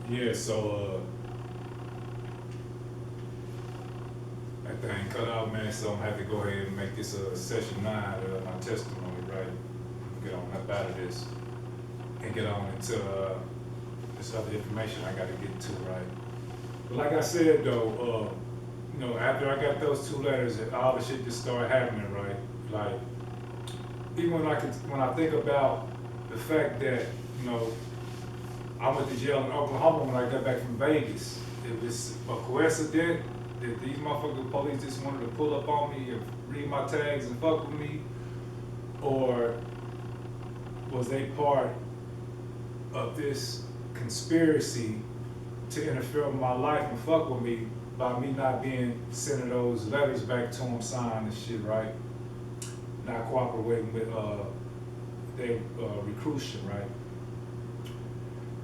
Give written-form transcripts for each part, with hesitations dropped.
Yeah, so that thing cut out, man. So I'm gonna have to go ahead and make this session 9 my testimony, right? Get on up out of this and get on into this other information I got to get to, right? But like I said though, after I got those 2 letters, all the shit just started happening, right? Like even when I think about the fact that I went to jail in Oklahoma when I got back from Vegas. It was a coincidence that these motherfucking police just wanted to pull up on me and read my tags and fuck with me, or was they part of this conspiracy to interfere with my life and fuck with me by me not being sending those letters back to them signed and shit, right? Not cooperating with their recruitment, right?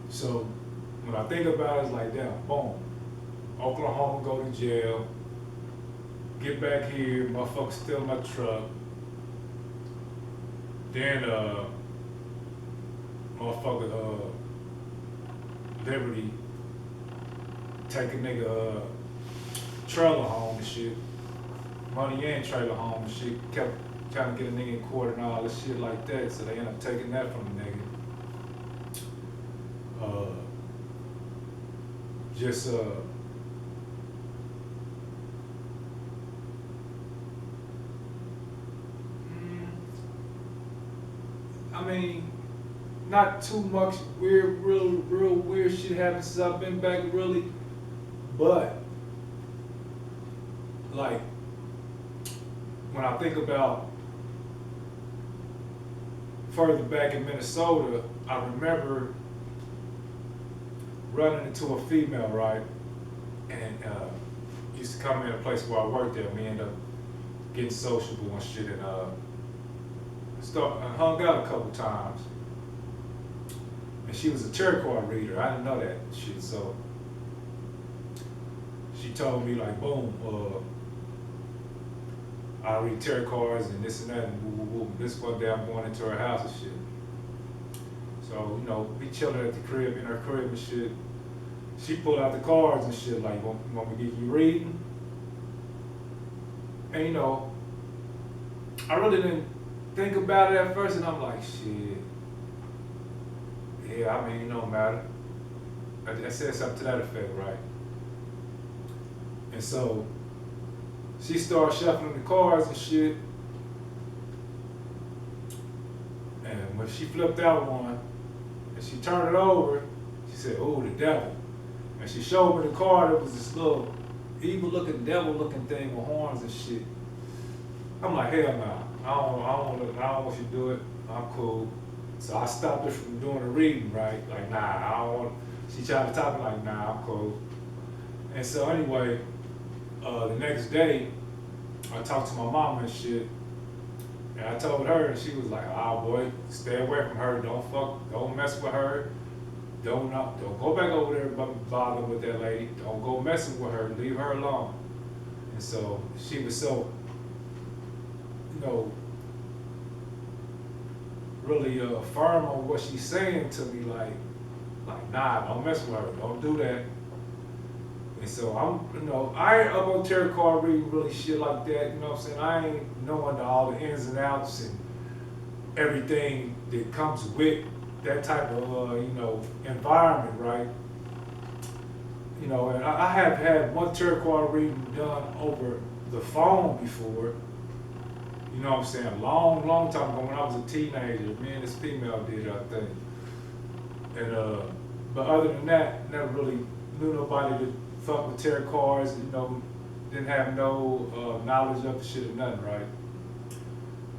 So when I think about it, it's like, damn, boom, Oklahoma, go to jail, get back here, motherfucker steal my truck, then motherfucker Liberty take a nigga trailer home and shit, money and trailer home and shit, kept trying to get a nigga in court and all this shit like that, so they end up taking that from the nigga. Just I mean, not too much real weird shit happened since I've been back, really. But like when I think about further back in Minnesota, I remember running into a female, right? And used to come in a place where I worked at. We ended up getting sociable and shit, and hung out a couple times. And she was a tarot card reader. I didn't know that shit, so she told me like, boom, I read tarot cards and this and that, and woo, woo, woo. This one day I'm going into her house and shit. So, we chilling at the crib, in her crib and shit. She pulled out the cards and shit, like, want me to get you reading? And I really didn't think about it at first, and I'm like, shit. Yeah, I mean, it don't matter. I said something to that effect, right? And so she started shuffling the cards and shit. And when she flipped out one and she turned it over, she said, "Oh, the devil." And she showed me the card. It was this little evil-looking, devil-looking thing with horns and shit. I'm like, hell no. I don't want you to do it. I'm cool. So I stopped her from doing the reading, right? Like, nah, I don't want. She tried to talk me like, nah, I'm cool. And so anyway, the next day, I talked to my mama and shit, and I told her, and she was like, "Ah, boy, stay away from her. Don't mess with her. Don't go back over there bothering with that lady. Don't go messing with her. Leave her alone." And so she was so, really firm on what she's saying to me, like, nah, don't mess with her. Don't do that. And so I ain't up on tarot card reading really shit like that, you know what I'm saying? I ain't knowing all the ins and outs and everything that comes with that type of, environment, right? And I have had one tarot card reading done over the phone before, you know what I'm saying? Long time ago when I was a teenager, me and this female did, I think. And, but other than that, never really knew nobody that fuck with tarot cards, didn't have no knowledge of the shit or nothing, right?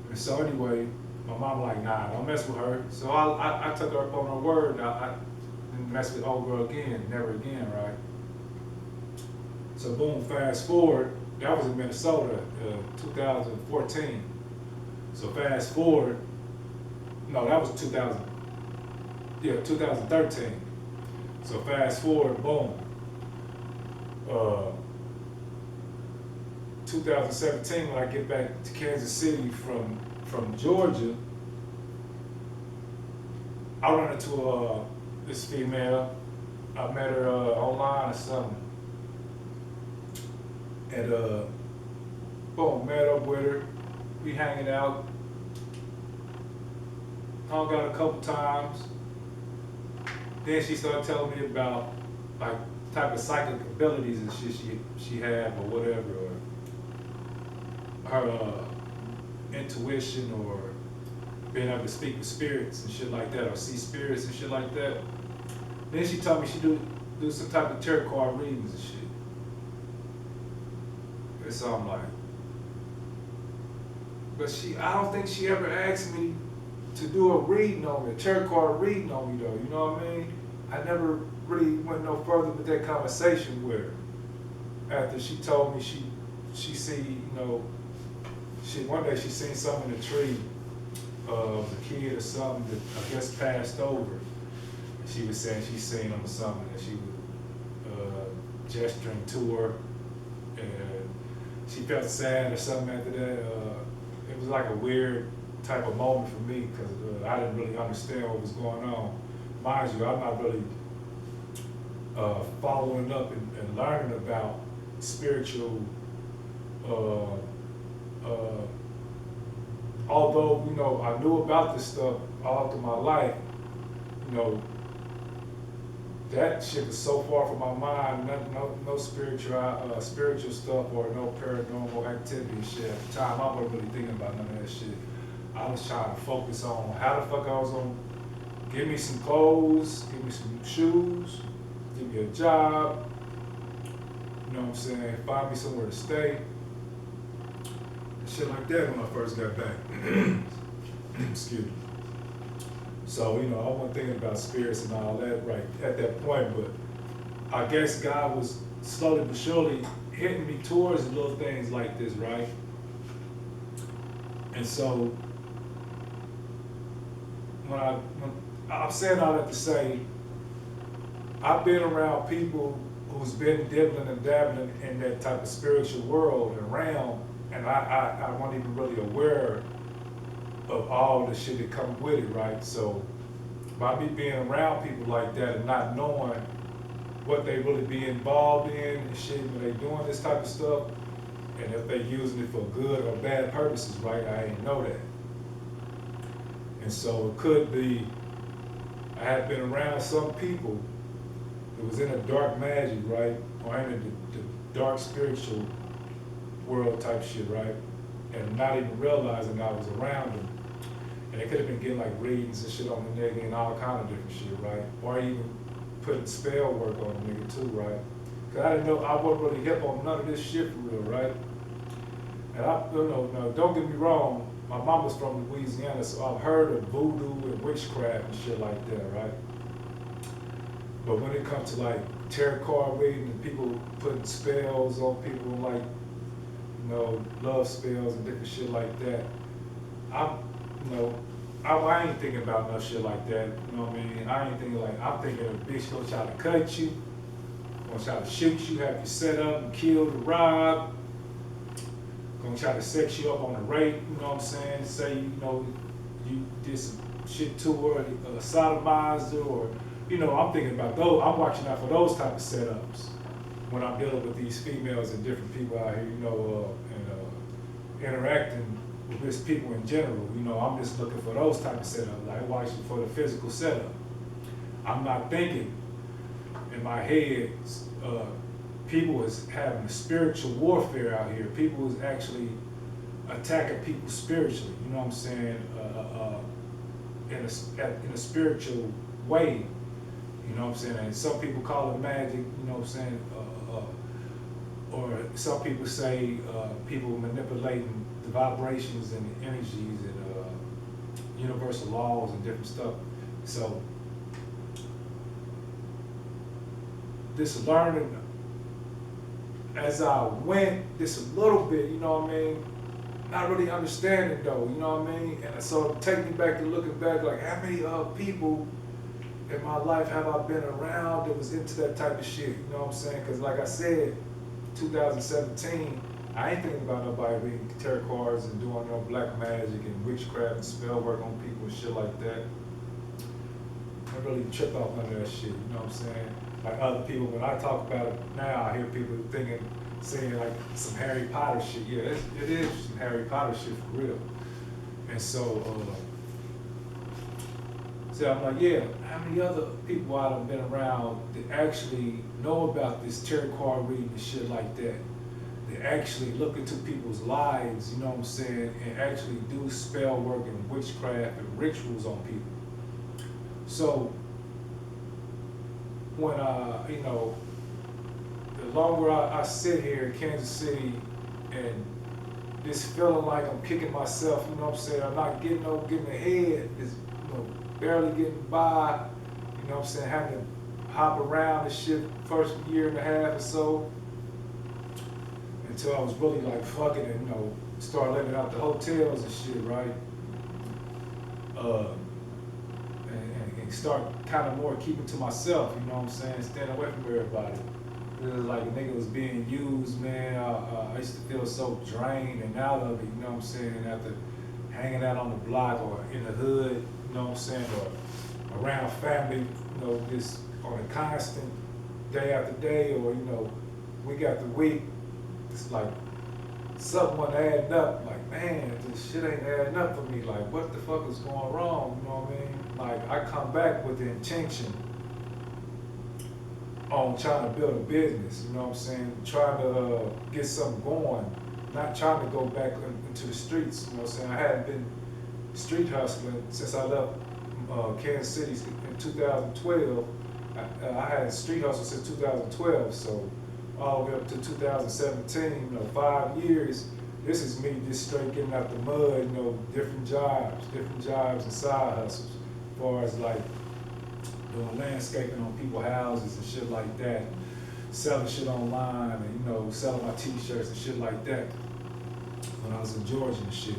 And so anyway, my mom like, nah, don't mess with her. So I took her up on her word. I didn't mess with old girl again, never again, right? So boom, fast forward, that was in Minnesota, 2014. So fast forward, no, that was 2013. So fast forward, boom. 2017, when I get back to Kansas City from Georgia, I run into this female, I met her online or something. And boom, met up with her. We hanging out. Hung out a couple times. Then she started telling me about like type of psychic abilities and shit she had or whatever, or her intuition, or being able to speak with spirits and shit like that, or see spirits and shit like that. Then she told me she do some type of tarot card readings and shit. And so I'm like, but I don't think she ever asked me to do a reading on me, a tarot card reading on me though, you know what I mean? I never really went no further with that conversation with her. After she told me she see, you know, one day she seen something in the tree of a kid or something that I guess passed over. And she was saying she seen him or something, and she was gesturing to her, and she felt sad or something after that. It was like a weird type of moment for me because I didn't really understand what was going on. Mind you, I'm not really following up and learning about spiritual, although, you know, I knew about this stuff all through my life, you know, that shit was so far from my mind, no spiritual stuff or no paranormal activity and shit. At the time, I wasn't really thinking about none of that shit. I was trying to focus on how the fuck I was gonna give me some clothes, give me some shoes, give me a job, you know what I'm saying, find me somewhere to stay, and shit like that when I first got back. Excuse me. So, you know, I wasn't thinking about spirits and all that right at that point, but I guess God was slowly but surely hitting me towards little things like this, right? And so, when I'm saying all that to say, I've been around people who's been dibbling and dabbling in that type of spiritual world and realm, and I wasn't even really aware of all the shit that comes with it, right? So by me being around people like that and not knowing what they really be involved in and shit when they doing this type of stuff, and if they using it for good or bad purposes, right? I didn't know that. And so it could be, I had been around some people that was in a dark magic, right? Or in the dark spiritual world type shit, right? And not even realizing I was around them. And they could have been getting like readings and shit on the nigga and all kind of different shit, right? Or even putting spell work on the nigga too, right? Cause I didn't know, I wasn't really hip on none of this shit for real, right? And no, don't get me wrong, my mom was from Louisiana, so I've heard of voodoo and witchcraft and shit like that, right? But when it comes to like tarot card reading and people putting spells on people, like, you know, love spells and different shit like that, I ain't thinking about no shit like that, you know what I mean? I ain't thinking like, I'm thinking a bitch gonna try to cut you, gonna try to shoot you, have you set up and killed or robbed, gonna try to sex you up on a rape, you know what I'm saying? Say, you know, you did some shit to her, sodomized her, or, you know, I'm thinking about those, I'm watching out for those type of setups when I'm dealing with these females and different people out here, you know, and interacting with these people in general. You know, I'm just looking for those type of setups, like watching for the physical setup. I'm not thinking in my head, people is having a spiritual warfare out here. People is actually attacking people spiritually, you know what I'm saying, in a spiritual way, you know what I'm saying, and some people call it magic, you know what I'm saying, or some people say people manipulating the vibrations and the energies and universal laws and different stuff. So this learning as I went, this a little bit, you know what I mean, not really understanding though, you know what I mean, and so take me back to looking back, like how many people in my life have I been around that was into that type of shit, you know what I'm saying, because like I said, 2017, I ain't thinking about nobody reading tarot cards and doing black magic and witchcraft and spell work on people and shit like that. really tripped off none of that shit, you know what I'm saying? Like other people, when I talk about it now, I hear people saying like some Harry Potter shit. Yeah, it is some Harry Potter shit for real. And so I'm like, yeah, how many other people I done been around that actually know about this tarot card reading and shit like that? That actually look into people's lives, you know what I'm saying, and actually do spell work and witchcraft and rituals on people. So when you know, the longer I sit here in Kansas City and this feeling like I'm kicking myself, you know what I'm saying, I'm not getting ahead, just, you know, barely getting by, you know what I'm saying, having to hop around and shit first year and a half or so, until I was really like fucking and, you know, start living out the hotels and shit, right? And start kind of more keeping to myself, you know what I'm saying, staying away from everybody. It was like a nigga was being used, man. I used to feel so drained and out of it, you know what I'm saying, after hanging out on the block or in the hood, you know what I'm saying, or around family, you know, just on a constant day after day, or, you know, week after week. It's like something wasn't adding up. Like, man, this shit ain't adding up for me. Like, what the fuck is going wrong? You know what I mean? Like, I come back with the intention on trying to build a business, you know what I'm saying? Trying to get something going, not trying to go back into the streets, you know what I'm saying? I hadn't been street hustling since I left Kansas City in 2012. I had street hustle since 2012, so all the way up to 2017, you know, 5 years. This is me just straight getting out the mud, you know, different jobs and side hustles, as far as like doing landscaping on people's houses and shit like that, selling shit online and, you know, selling my t-shirts and shit like that when I was in Georgia and shit.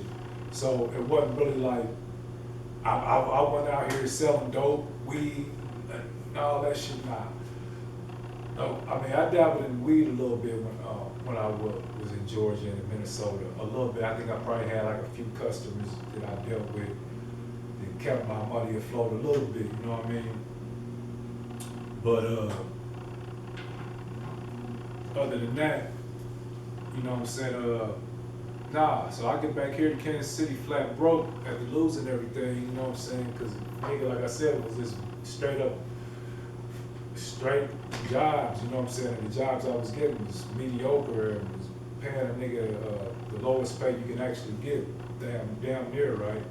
So it wasn't really like, I went out here selling dope, weed, and all that shit. Nah. No, I mean, I dabbled in weed a little bit when I was in Georgia and in Minnesota, a little bit. I think I probably had like a few customers that I dealt with that kept my money afloat a little bit, you know what I mean? But other than that, you know what I'm saying, nah. So I get back here to Kansas City flat broke after losing everything, you know what I'm saying? Because nigga, like I said, was just straight jobs, you know what I'm saying? And the jobs I was getting was mediocre and was paying a nigga the lowest pay you can actually get, damn near, right?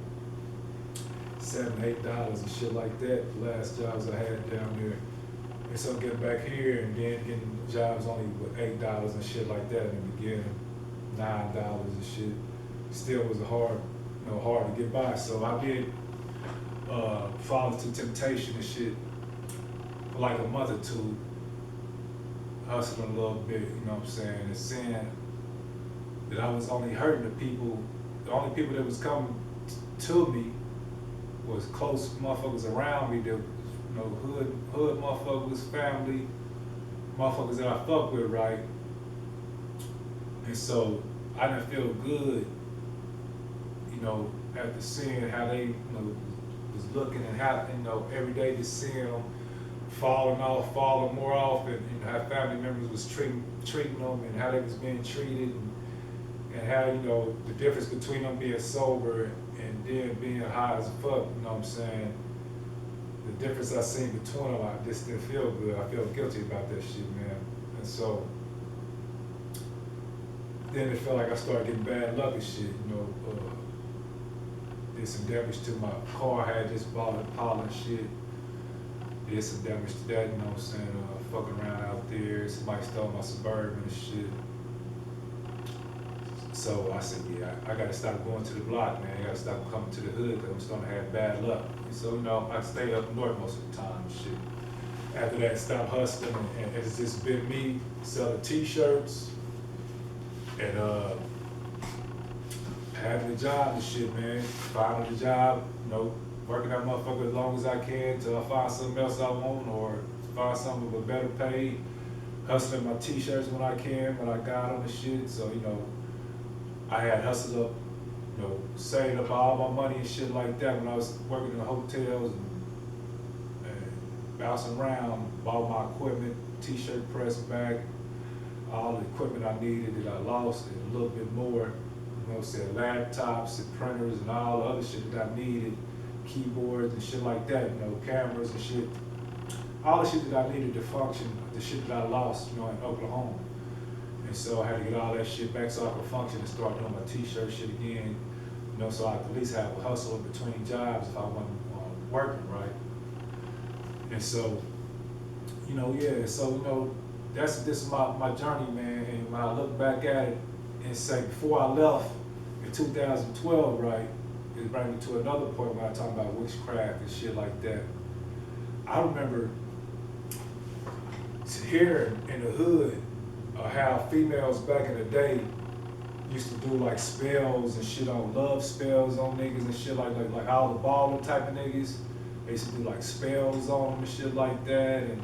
$7, $8 and shit like that, the last jobs I had down there. And so getting back here and then getting jobs only with $8 and shit like that in the beginning, $9 and shit, still was hard to get by. So I did fall into temptation and shit for like a month or two, hustling a little bit, you know what I'm saying, and seeing that I was only hurting the only people that was coming to me was close motherfuckers around me that, you know, hood motherfuckers, family, motherfuckers that I fuck with, right? And so I didn't feel good, you know, after seeing how they, you know, was looking and how, you know, every day just seeing them falling more off, and you know, how family members was treating them and how they was being treated, and how, you know, the difference between them being sober and then being high as fuck, you know what I'm saying? The difference I seen between them, I just didn't feel good. I felt guilty about that shit, man. And so then it felt like I started getting bad luck and shit, you know. Did some damage to my car, I had just bought a Impala and shit. Did some damage to that, you know what I'm saying? Fucking around out there, somebody stole my Suburban and shit. So I said, yeah, I gotta stop going to the block, man. I gotta stop coming to the hood because I'm starting to have bad luck. And so, you know, I stayed up north most of the time and shit. After that, stopped hustling, and it's just been me selling t-shirts and having a job and shit, man. Finding a job, you know, working that motherfucker as long as I can till I find something else I want or find something with better pay. Hustling my t-shirts when I can, when I got them and shit. So, you know, I had hustled up, you know, saved up all my money and shit like that when I was working in the hotels bouncing around, bought my equipment, t-shirt press back, all the equipment I needed that I lost, and a little bit more. You know, said laptops and printers and all the other shit that I needed, keyboards and shit like that, you know, cameras and shit. All the shit that I needed to function, the shit that I lost, you know, in Oklahoma. And so I had to get all that shit back so I could function and start doing my t-shirt shit again, you know, so I could at least have a hustle in between jobs if I wasn't working, right? And so, you know, yeah, so, you know, this is my journey, man. And when I look back at it and say, before I left in 2012, right, it brings me to another point when I talk about witchcraft and shit like that. I remember here in the hood, how females back in the day used to do like spells and shit on love spells on niggas and shit like all the baller type of niggas. They used to do like spells on them and shit like that, and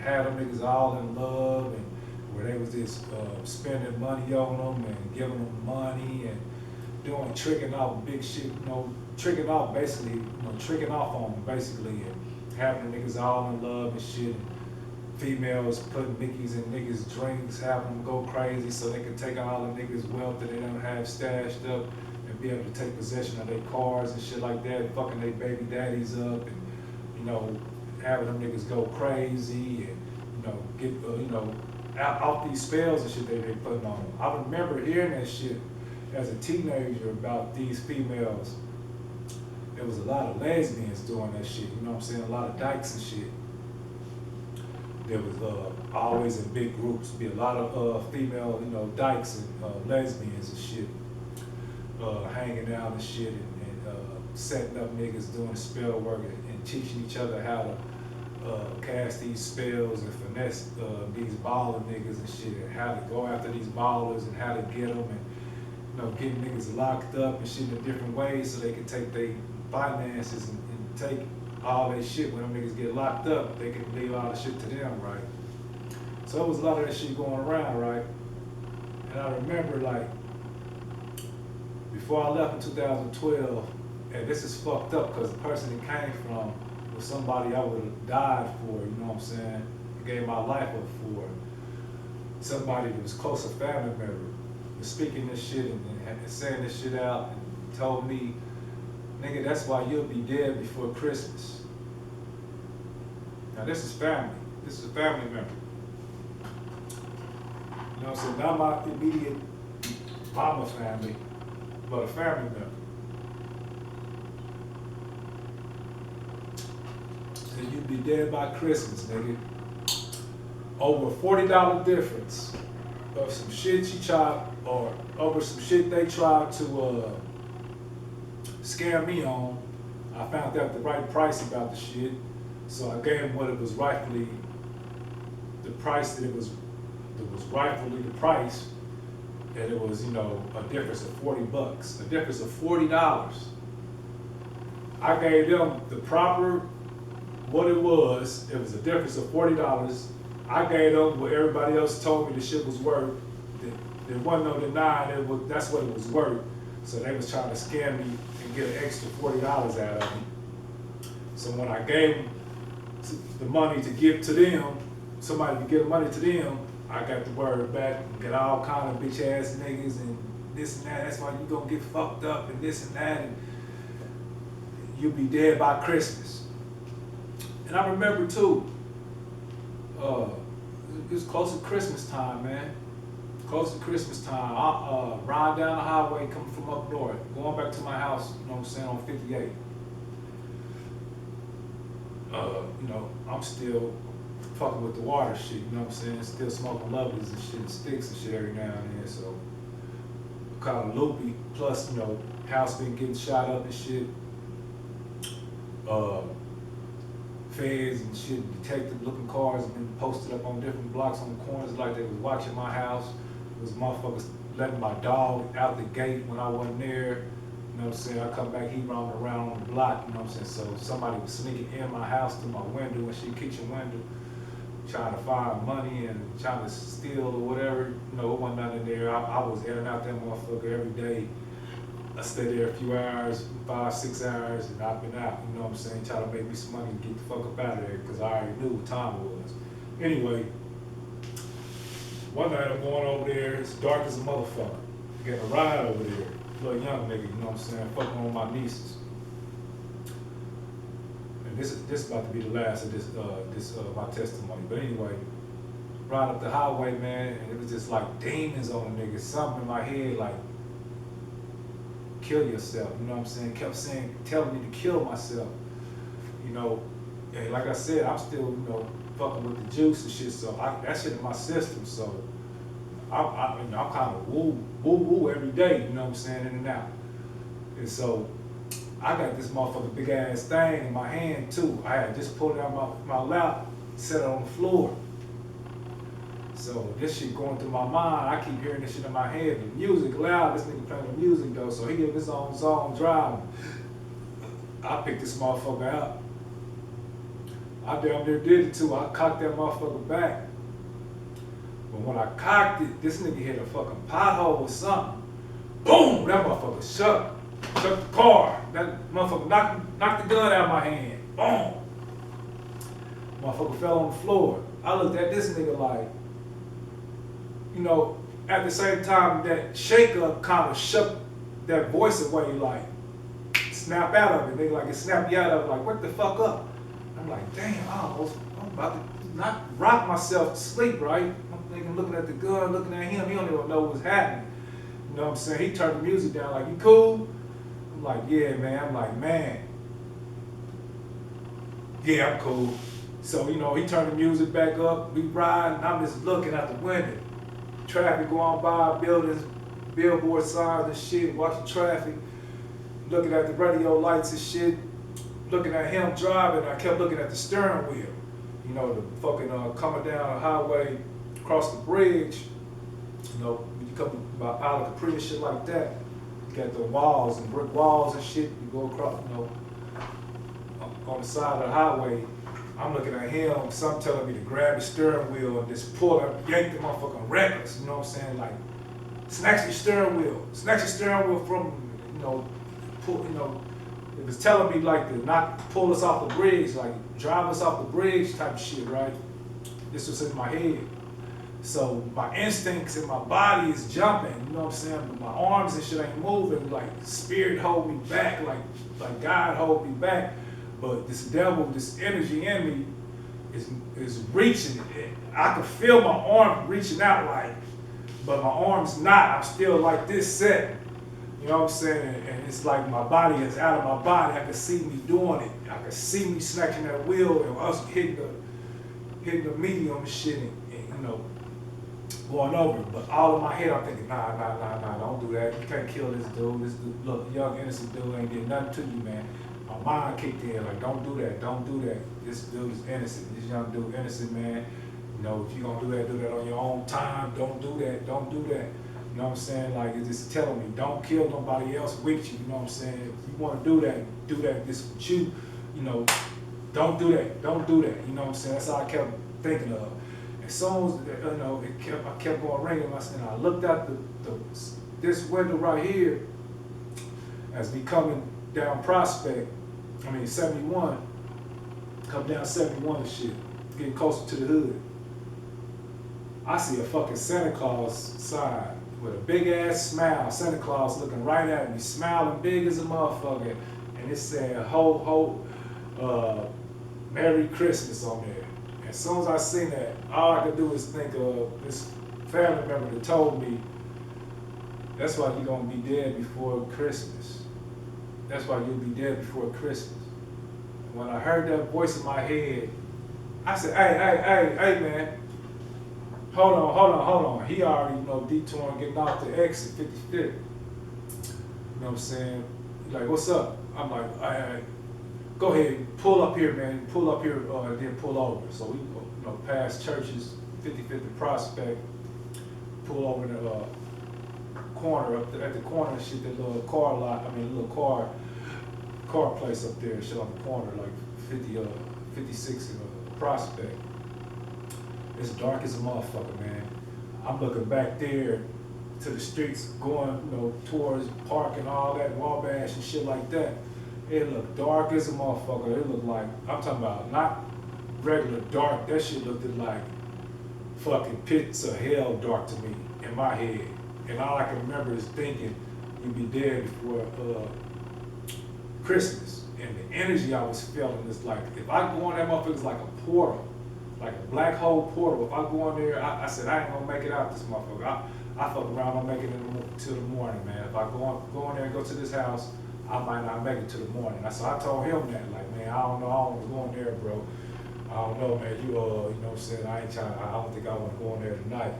had them niggas all in love, and where they was just spending money on them and giving them money and doing tricking off big shit, you know, tricking off basically, you know, tricking off on them basically, and having the niggas all in love and shit. And females putting Nickies in niggas' drinks, having them go crazy so they can take all the niggas' wealth that they don't have stashed up and be able to take possession of their cars and shit like that, fucking their baby daddies up, and, you know, having them niggas go crazy and, you know, get, you know, off these spells and shit they putting on them. I remember hearing that shit as a teenager about these females. There was a lot of lesbians doing that shit, you know what I'm saying? A lot of dykes and shit. There was always in big groups, be a lot of female, you know, dykes and lesbians and shit, hanging out and shit, and setting up niggas doing spell work and teaching each other how to cast these spells and finesse these baller niggas and shit, and how to go after these ballers and how to get them, and, you know, getting niggas locked up and shit in different ways so they can take their finances and take all that shit. When them niggas get locked up, they can leave all the shit to them, right? So it was a lot of that shit going around, right? And I remember, like, before I left in 2012, and this is fucked up because the person it came from was somebody I would have died for, you know what I'm saying? I gave my life up for. Somebody that was close, a family member, was speaking this shit and saying this shit out and told me, nigga, that's why you'll be dead before Christmas. Now this is family. This is a family member. You know what I'm saying? Not my immediate mama family, but a family member. And you'll be dead by Christmas, nigga. Over $40 difference of some shit you tried, or over some shit they tried to scare me on. I found out the right price about the shit, so I gave them what it was rightfully, the price that it was rightfully the price, and it was, you know, a difference of $40, a difference of $40. I gave them the proper, what it was a difference of $40. I gave them what everybody else told me the shit was worth. There wasn't no denying that's what it was worth. So they was trying to scam me and get an extra $40 out of me. So when I gave them the money to give to them, somebody to give the money to them, I got the word back and got all kind of bitch ass niggas and this and that. That's why you gonna get fucked up and this and that, and you'll be dead by Christmas. And I remember too, it was close to Christmas time, man. Close to Christmas time, I ride down the highway coming from up north, going back to my house, you know what I'm saying, on 58. You know, I'm still fucking with the water shit, you know what I'm saying, still smoking lovelies and shit, sticks and shit every now and then, so kind of loopy, plus, you know, house been getting shot up and shit. Feds and shit, detective looking cars have been posted up on different blocks on the corners like they was watching my house. It was motherfuckers letting my dog out the gate when I wasn't there. You know what I'm saying? I come back, he roaming around on the block, you know what I'm saying? So somebody was sneaking in my house through my window and shit, kitchen window, trying to find money and trying to steal or whatever. You know, it wasn't nothing there. I was in and out that motherfucker every day. I stayed there a few hours, 5, 6 hours, and I've been out, you know what I'm saying, trying to make me some money and get the fuck up out of there, because I already knew what time it was. Anyway, one night I'm going over there, it's dark as a motherfucker. Getting a ride over there, little young nigga, you know what I'm saying, fucking on my nieces. And this is about to be the last of this my testimony. But anyway, ride up the highway, man, and it was just like demons on the nigga. Something in my head like, kill yourself, you know what I'm saying? Kept saying, telling me to kill myself, you know. And like I said, I'm still, you know, fucking with the juice and shit, so that shit in my system, so I'm you know, I'm kind of woo every day, you know what I'm saying, in and out. And so I got this motherfucking big ass thing in my hand too. I had just pulled it out my lap, set it on the floor. So this shit going through my mind, I keep hearing this shit in my head. The music loud, this nigga playing the music though, so he in his own zone driving. I picked this motherfucker up. I damn near did it too. I cocked that motherfucker back. But when I cocked it, this nigga hit a fucking pothole or something. Boom! That motherfucker shut the car. That motherfucker knocked the gun out of my hand. Boom! Motherfucker fell on the floor. I looked at this nigga like, you know, at the same time that shake up kind of shook that voice away, like, snap out of it. Nigga, like it snapped you out of it, like, what the fuck up? I'm like, damn, I'm about to not rock myself to sleep, right? I'm thinking, looking at the gun, looking at him, he don't even know what's happening. You know what I'm saying? He turned the music down, like, you cool? I'm like, yeah, man. I'm like, man. Yeah, I'm cool. So, you know, he turned the music back up, we riding, I'm just looking out the window. Traffic going by, buildings, billboard signs and shit, watching traffic, looking at the radio lights and shit, looking at him driving. I kept looking at the steering wheel. You know, the fucking coming down the highway, across the bridge, you know, when you come by Isle of Capri and shit like that, you got the walls and brick walls and shit, you go across, you know, on the side of the highway. I'm looking at him, some telling me to grab the steering wheel and just pull up, yank the motherfucking reckless, you know what I'm saying? Like, snatch the steering wheel from, you know, pull, you know, it was telling me like to not pull us off the bridge, like drive us off the bridge type of shit, right? This was in my head. So my instincts in my body is jumping, you know what I'm saying? But my arms and shit ain't moving, like spirit hold me back, like God hold me back. But this devil, this energy in me is reaching. I can feel my arm reaching out, like, but my arm's not. I'm still like this set. You know what I'm saying? And it's like my body is out of my body. I can see me doing it. I can see me snatching that wheel and us hitting the medium and shit and you know, going over. But all in my head, I'm thinking, nah, don't do that. You can't kill this dude. This dude, look, young innocent dude ain't did nothing to you, man. My mind kicked in, like, don't do that. This dude is innocent. This young dude innocent, man. You know, if you're gonna do that on your own time. Don't do that. You know what I'm saying? Like, it's just telling me, don't kill nobody else with you. You know what I'm saying? If you want to do that. This with you. You know, don't do that. You know what I'm saying? That's all I kept thinking of. As soon as, you know, I kept going ringing. And I looked out this window right here as me coming down Prospect. 71. Come down 71 and shit. Getting closer to the hood. I see a fucking Santa Claus sign with a big ass smile. Santa Claus looking right at me, smiling big as a motherfucker. And it said, ho, Merry Christmas on there. As soon as I seen that, all I could do is think of this family member that told me, that's why you're gonna be dead before Christmas. That's why you'll be dead before Christmas. When I heard that voice in my head, I said, hey, man. Hold on. He already, you know, detouring, getting off the exit, 55th. You know what I'm saying? He's like, what's up? I'm like, all right, go ahead, pull up here, man. Pull up here, and then pull over. So we, you know, past churches, 55th and Prospect, pull over in the corner, at the corner and shit, that little car lot, little car place up there, shit on the corner, like 56 and Prospect. It's dark as a motherfucker, man. I'm looking back there, to the streets going, towards park and all that, Wabash and shit like that. It looked dark as a motherfucker. It looked like, I'm talking about not regular dark. That shit looked like fucking pits of hell dark to me in my head. And all I can remember is thinking you'd be dead before Christmas. And the energy I was feeling is like, if I go in that motherfucker, it's like a portal, like a black hole portal. If I go in there, I said, I ain't gonna make it out this motherfucker. I fuck around, I'll make it till the morning, man. If I go in there and go to this house, I might not make it till the morning. So I told him that, like, man, I don't know, I don't want to go in there, bro. I don't know, man, you know what I'm saying? I don't think I want to go in there tonight.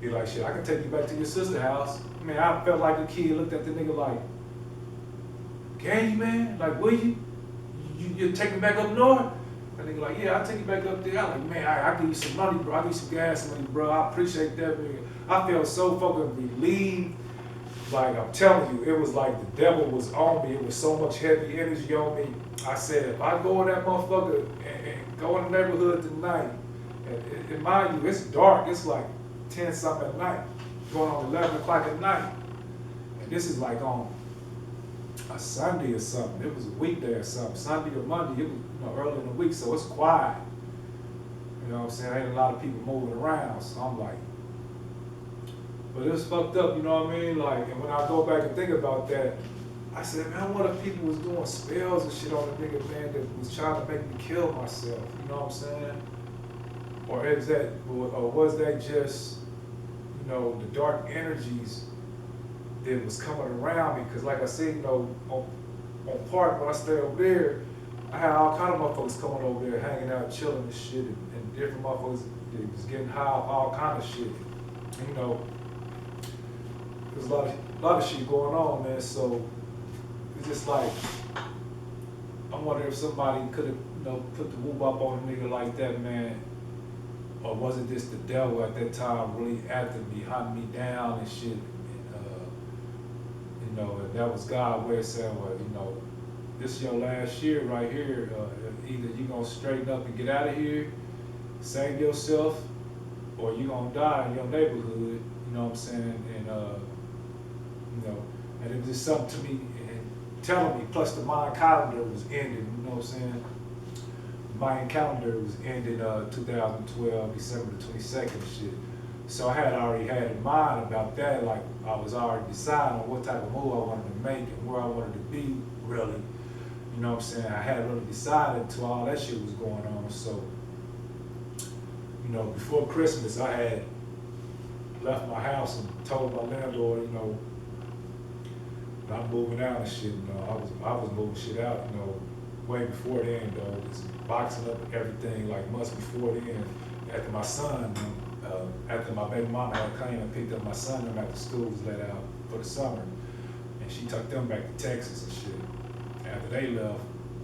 He like, shit, I can take you back to your sister's house. Man, I felt like a kid, looked at the nigga like, gang, man, like, will you? You take me back up north? That nigga like, yeah, I'll take you back up there. I'm like, man, I give you some money, bro. I give you some gas money, bro. I appreciate that, man. I felt so fucking relieved. Like, I'm telling you, it was like the devil was on me. It was so much heavy energy on me. I said, if I go in that motherfucker and go in the neighborhood tonight, and mind you, it's dark. It's like 10 something at night, going on 11 o'clock at night. And this is like on a Sunday or something. It was a weekday or something, Sunday or Monday. It was early in the week, so it's quiet. You know what I'm saying? Ain't a lot of people moving around, so I'm like, but it was fucked up, you know what I mean? Like, and when I go back and think about that, I said, man, what if people was doing spells and shit on the nigga, man, that was trying to make me kill myself, you know what I'm saying? Or was that just, the dark energies that was coming around me? Because like I said, on Park, when I stayed over there, I had all kind of motherfuckers coming over there, hanging out, chilling and shit, and different motherfuckers that was getting high off all kind of shit. And, there's a lot of shit going on, man. So it's just like, I wonder if somebody could have, put the whoop up on a nigga like that, man. Or was it just the devil at that time really after me, hunting me down and shit? And, and that was God way of saying, well, this is your last year right here. Either you gonna straighten up and get out of here, save yourself, or you gonna die in your neighborhood. You know what I'm saying? And it was just something to me and telling me, plus the Mayan calendar was ending, you know what I'm saying? The Mayan calendar was ending 2012, December the 22nd and shit. So I had already had in mind about that, like I was already deciding on what type of move I wanted to make and where I wanted to be, really. You know what I'm saying? I hadn't really decided until all that shit was going on. So, before Christmas, I had left my house and told my landlord, I'm moving out and shit. I was moving shit out, way before then, though. Just boxing up everything like months before then. After my son, after my baby mama had came and picked up my son, them after school was let out for the summer, and she took them back to Texas and shit. After they left,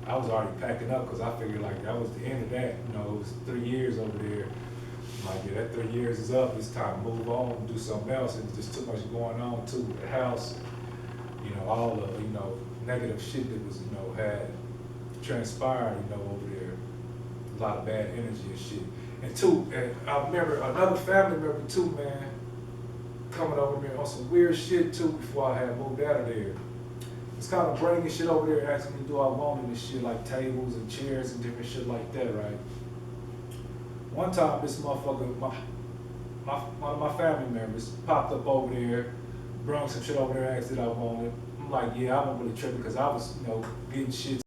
I was already packing up because I figured like that was the end of that. It was 3 years over there. Like, yeah, that 3 years is up. It's time to move on and do something else. It was just too much going on too with the house. All the, negative shit that was, had transpired, over there. A lot of bad energy and shit. And I remember another family member too, man, coming over there on some weird shit too before I had moved out of there. It's kind of bringing shit over there, asking me do I want it and shit, like tables and chairs and different shit like that, right? One time, this motherfucker, one of my family members popped up over there, brought some shit over there, asked that I wanted. I'm like, yeah, I wasn't really tripping because I was, getting shit